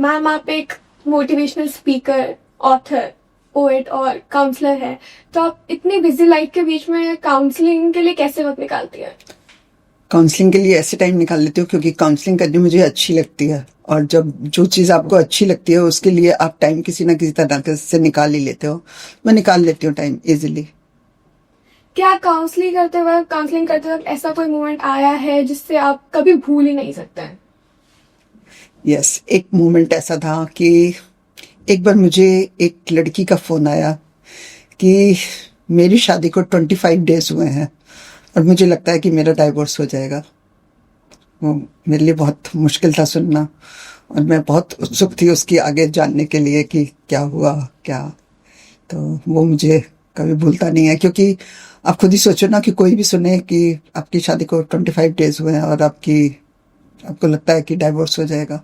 Ma'am आप एक motivational speaker, author, poet और काउंसलर है, तो आप इतनी बिजी लाइफ के बीच में काउंसलिंग के लिए कैसे वक्त निकालती है? काउंसलिंग के लिए ऐसे टाइम निकाल लेती हूँ क्योंकि काउंसलिंग करनी मुझे अच्छी लगती है, और जब जो चीज़ आपको अच्छी लगती है उसके लिए आप टाइम किसी ना किसी तरह से निकाल ही लेते हो। मैं निकाल लेती हूँ टाइम इजीली। क्या काउंसलिंग करते वक्त ऐसा कोई मोमेंट आया है जिससे आप कभी भूल ही नहीं सकते हैं? यस, एक मोमेंट ऐसा था कि एक बार मुझे एक लड़की का फ़ोन आया कि मेरी शादी को 25 डेज हुए हैं और मुझे लगता है कि मेरा डाइवोर्स हो जाएगा। वो मेरे लिए बहुत मुश्किल था सुनना, और मैं बहुत उत्सुक थी उसकी आगे जानने के लिए कि क्या हुआ क्या। तो वो मुझे कभी भूलता नहीं है, क्योंकि आप खुद ही सोचो ना कि कोई भी सुने कि आपकी शादी को 25 डेज हुए हैं और आपको लगता है कि डाइवोर्स हो जाएगा।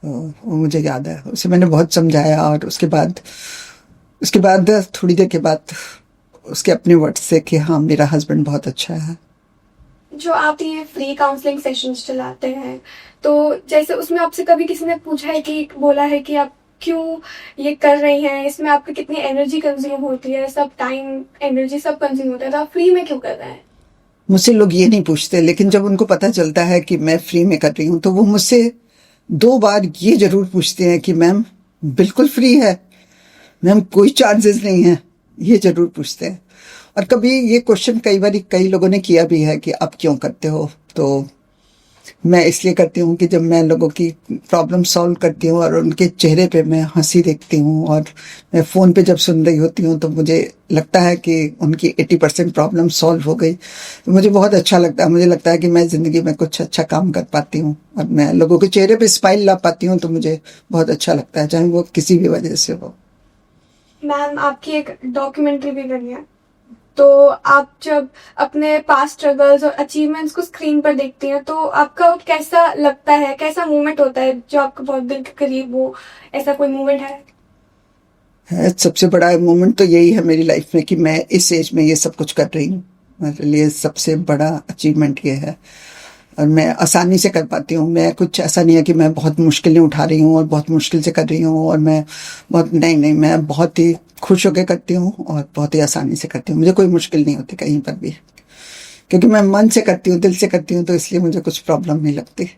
तो वो मुझे याद है, उसे मैंने बहुत समझाया, और उसके बाद थोड़ी देर के बाद उसके अपने वर्ड से कि हाँ, मेरा हस्बैंड बहुत अच्छा है। जो आप ये फ्री काउंसलिंग सेशंस चलाते हैं, तो जैसे उसमें आपसे कभी किसी ने पूछा है कि बोला है कि आप क्यों ये कर रही हैं, इसमें आपकी कितनी एनर्जी कंज्यूम होती है, सब टाइम एनर्जी सब कंज्यूम होता है, तो आप फ्री में क्यों कर रहे हैं? मुझसे लोग ये नहीं पूछते, लेकिन जब उनको पता चलता है कि मैं फ्री में कर रही हूँ तो वो मुझसे 2 बार ये जरूर पूछते हैं कि मैम बिल्कुल फ्री है, मैम कोई चार्जेस नहीं है, ये जरूर पूछते हैं। और कभी ये क्वेश्चन कई लोगों ने किया भी है कि आप क्यों करते हो, तो मैं इसलिए करती हूँ कि जब मैं लोगों की प्रॉब्लम सॉल्व करती हूँ और उनके चेहरे पे मैं हंसी देखती हूँ, और मैं फ़ोन पे जब सुन रही होती हूँ तो मुझे लगता है कि उनकी 80% प्रॉब्लम सॉल्व हो गई, तो मुझे बहुत अच्छा लगता है। मुझे लगता है कि मैं ज़िंदगी में कुछ अच्छा काम कर पाती हूँ और मैं लोगों के चेहरे पे स्माइल ला पाती हूँ, तो मुझे बहुत अच्छा लगता है, चाहे वो किसी भी वजह से हो। मैम आपकी एक डॉक्यूमेंट्री भी बनी है, तो आप जब अपने पास्ट स्ट्रगल्स और अचीवमेंट्स को स्क्रीन पर देखती हैं तो आपका कैसा लगता है, कैसा मोमेंट होता है जो आपका बहुत दिल के करीब हो? ऐसा कोई मोमेंट है? सबसे बड़ा मोमेंट तो यही है मेरी लाइफ में कि मैं इस एज में ये सब कुछ कर रही हूँ। मेरे लिए सबसे बड़ा अचीवमेंट ये है, और मैं आसानी से कर पाती हूँ। मैं कुछ ऐसा नहीं है कि मैं बहुत मुश्किलें उठा रही हूँ और बहुत मुश्किल से कर रही हूँ, और मैं बहुत नहीं, मैं बहुत ही खुश होकर करती हूँ और बहुत ही आसानी से करती हूँ। मुझे कोई मुश्किल नहीं होती कहीं पर भी, क्योंकि मैं मन से करती हूँ, दिल से करती हूँ, तो इसलिए मुझे कुछ प्रॉब्लम नहीं लगती।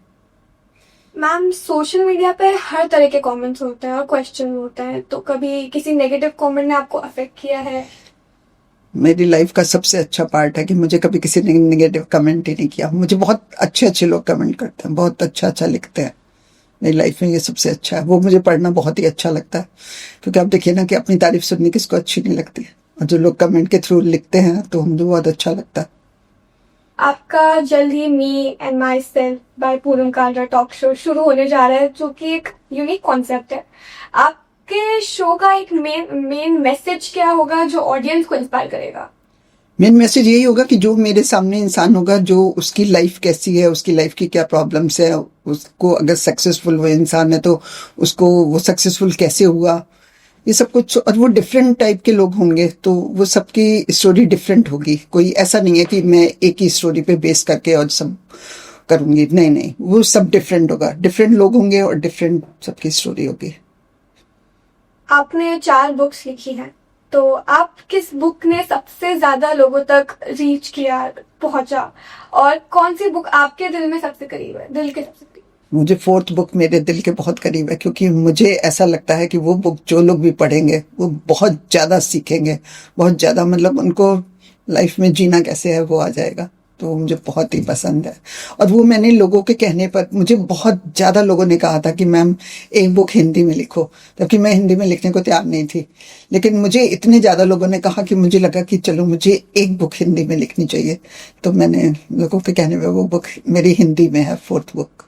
मैम सोशल मीडिया पे हर तरह के कमेंट्स होते हैं और क्वेश्चन होते हैं, तो कभी किसी नेगेटिव कमेंट ने आपको अफेक्ट किया है? मेरी लाइफ का सबसे अच्छा पार्ट है कि मुझे कभी किसी ने नेगेटिव कमेंट ही नहीं किया। मुझे बहुत अच्छे लोग कमेंट करते हैं, बहुत अच्छा लिखते हैं। मेरी लाइफ में ये सबसे अच्छा है, वो मुझे पढ़ना बहुत ही अच्छा लगता है, क्योंकि आप देखिए ना कि अपनी तारीफ सुनने किसको अच्छी नहीं लगती, और जो लोग कमेंट के थ्रू लिखते हैं तो मुझे बहुत अच्छा लगता है। आपका जल्द ही me and myself by Poonam Kandra talk show शुरू होने जा रहा है, जो कि एक यूनिक कॉन्सेप्ट है। आपके शो का एक मेन मैसेज क्या होगा जो ऑडियंस को इंस्पायर करेगा? मेन मैसेज यही होगा कि जो मेरे सामने इंसान होगा, जो उसकी लाइफ कैसी है, उसकी लाइफ की क्या प्रॉब्लम्स है, उसको अगर सक्सेसफुल वो इंसान है तो उसको वो सक्सेसफुल कैसे हुआ, ये सब कुछ। और वो डिफरेंट टाइप के लोग होंगे, तो वो सबकी स्टोरी डिफरेंट होगी। कोई ऐसा नहीं है कि मैं एक ही स्टोरी पे बेस करके और सब करूंगी, नहीं, वो सब डिफरेंट होगा। डिफरेंट लोग होंगे और डिफरेंट सबकी स्टोरी होगी। आपने 4 बुक्स लिखी हैं, तो आप किस बुक ने सबसे ज्यादा लोगों तक रीच किया, पहुंचा, और कौन सी बुक आपके दिल में सबसे करीब है, दिल के सबसे करीब? मुझे 4th बुक मेरे दिल के बहुत करीब है, क्योंकि मुझे ऐसा लगता है कि वो बुक जो लोग भी पढ़ेंगे वो बहुत ज़्यादा सीखेंगे, बहुत ज़्यादा, मतलब उनको लाइफ में जीना कैसे है वो आ जाएगा। तो वो मुझे बहुत ही पसंद है। और वो मैंने लोगों के कहने पर, मुझे बहुत ज़्यादा लोगों ने कहा था कि मैम एक बुक हिंदी में लिखो, जबकि मैं हिंदी में लिखने को तैयार नहीं थी। लेकिन मुझे इतने ज़्यादा लोगों ने कहा कि मुझे लगा कि चलो मुझे एक बुक हिंदी में लिखनी चाहिए, तो मैंने लोगों के कहने पर वो बुक मेरी हिंदी में है, 4th बुक।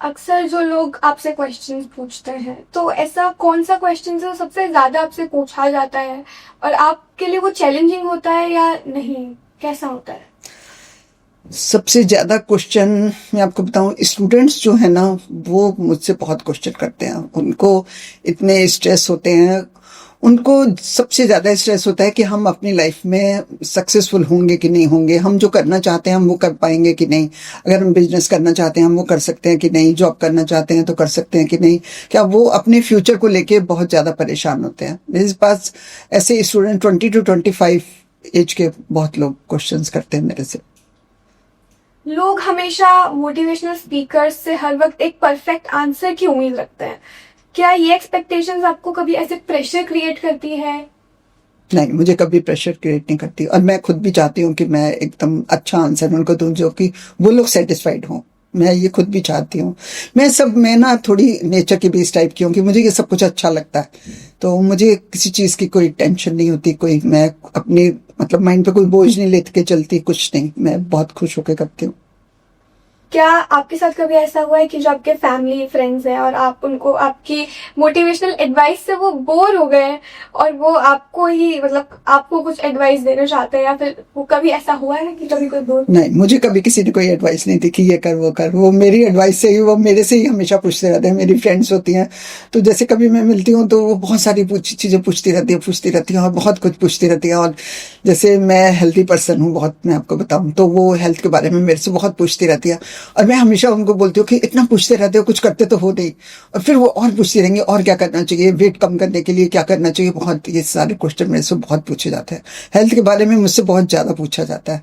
अक्सर जो लोग आपसे क्वेश्चंस पूछते हैं, तो ऐसा कौन सा क्वेश्चन है सबसे ज्यादा आपसे पूछा जाता है, और आपके लिए वो चैलेंजिंग होता है या नहीं, कैसा होता है? सबसे ज़्यादा क्वेश्चन मैं आपको बताऊं, स्टूडेंट्स जो है ना वो मुझसे बहुत क्वेश्चन करते हैं। उनको इतने स्ट्रेस होते हैं, उनको सबसे ज्यादा स्ट्रेस होता है कि हम अपनी लाइफ में सक्सेसफुल होंगे कि नहीं होंगे, हम जो करना चाहते हैं हम वो कर पाएंगे कि नहीं, अगर हम बिजनेस करना चाहते हैं हम वो कर सकते हैं कि नहीं, जॉब करना चाहते हैं तो कर सकते हैं कि नहीं, क्या वो अपने फ्यूचर को लेके बहुत ज्यादा परेशान होते हैं। मेरे पास ऐसे स्टूडेंट 20 to 25 एज के बहुत लोग क्वेश्चंस करते हैं मेरे से। लोग हमेशा मोटिवेशनल स्पीकर्स से हर वक्त एक परफेक्ट आंसर की उम्मीद रखते हैं। क्या ये एक्सपेक्टेशंस आपको कभी ऐसे प्रेशर क्रिएट करती है? नहीं, मुझे कभी प्रेशर क्रिएट नहीं करती, और मैं खुद भी चाहती हूँ कि मैं एकदम अच्छा आंसर उनको दूं जो कि वो लोग सेटिस्फाइड हों। मैं ये खुद भी चाहती हूँ। मैं ना थोड़ी नेचर की भी इस टाइप की हूँ कि मुझे ये सब कुछ अच्छा लगता है, तो मुझे किसी चीज़ की कोई टेंशन नहीं होती, कोई मैं अपनी मतलब माइंड पे कोई बोझ नहीं लेके चलती, कुछ नहीं, मैं बहुत खुश होकर करती हूँ। क्या आपके साथ कभी ऐसा हुआ है कि जो आपके फैमिली फ्रेंड्स हैं और आप उनको आपकी मोटिवेशनल एडवाइस से वो बोर हो गए हैं और वो आपको ही मतलब आपको कुछ एडवाइस देना चाहते हैं, या फिर वो कभी ऐसा हुआ है कि कभी कोई बोल? नहीं, मुझे कभी किसी ने कोई एडवाइस नहीं दी कि ये कर वो कर। वो मेरी एडवाइस से ही, वो मेरे से ही हमेशा पूछते रहते हैं। मेरी फ्रेंड्स होती हैं तो जैसे कभी मैं मिलती हूँ तो वो बहुत सारी चीज़ें पूछती रहती हैं और बहुत कुछ पूछती रहती हैं। और जैसे मैं हेल्थी पर्सन हूँ बहुत, मैं आपको बताऊँ, तो वो हेल्थ के बारे में मेरे से बहुत पूछती रहती है, और मैं हमेशा उनको बोलती हूँ कि इतना पूछते रहते हो, कुछ करते तो हो नहीं। और फिर वो और पूछती रहेंगे, और क्या करना चाहिए, वेट कम करने के लिए क्या करना चाहिए, बहुत ये सारे क्वेश्चन मेरे से बहुत पूछे जाते हैं। हेल्थ के बारे में मुझसे बहुत ज़्यादा पूछा जाता है।